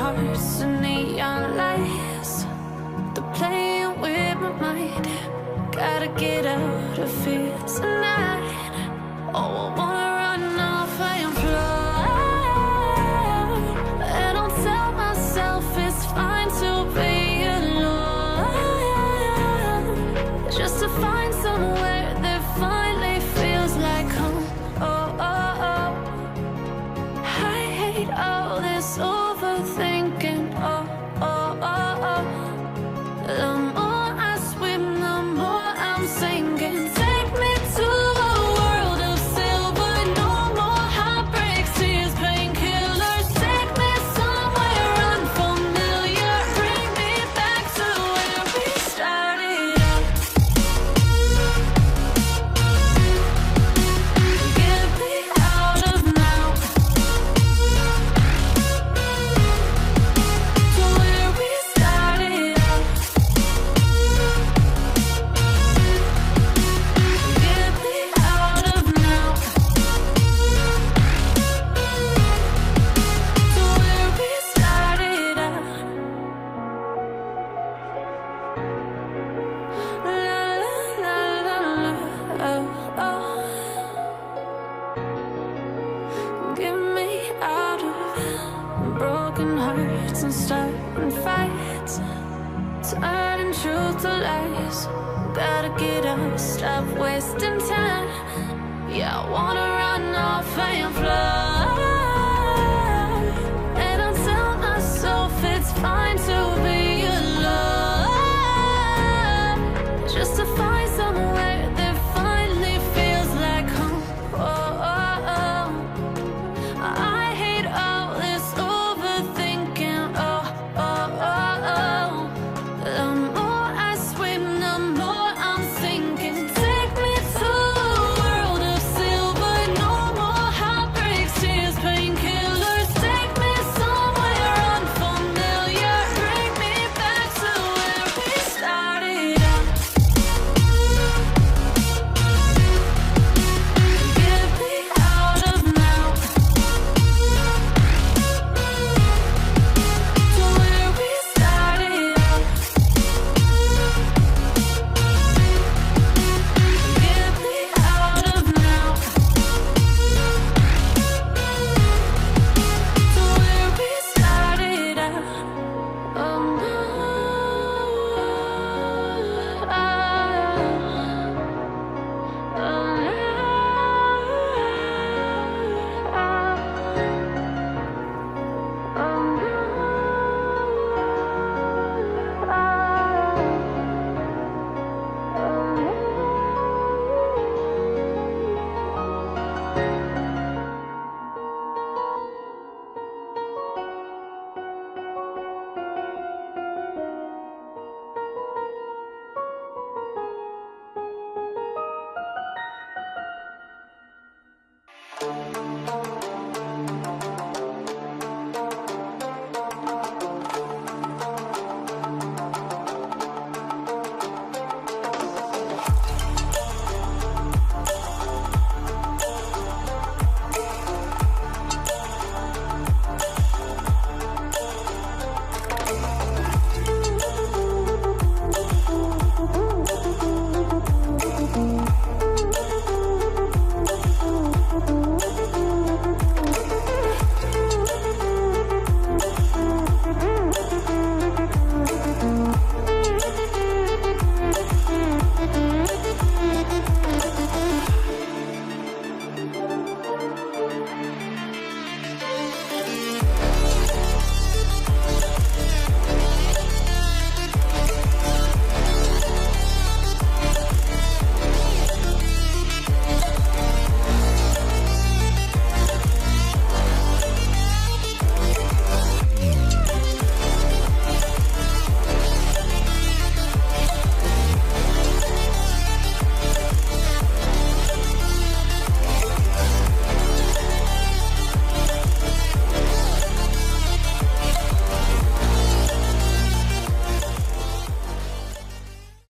hearts and neon lights. They're playing with my mind. Gotta get out of here tonight. Oh, I wanna run off and fly. And I'll tell myself it's fine to be alone, just to find somewhere that finally feels like home. Oh, oh, oh. I hate all this overthinking. Oh, oh, oh, oh. The more I swim, the more I'm sinking. Take me to a world of silver. No more heartbreaks, tears, painkillers. Take me somewhere unfamiliar. Bring me back to where we started out. Get me out of now, to where we started out. Get me out of now, to where we started out. La la la la, oh oh. Get me out of broken hearts and starting fights, turning truth to lies. Gotta get up, stop wasting time. Yeah, I wanna run off and fly.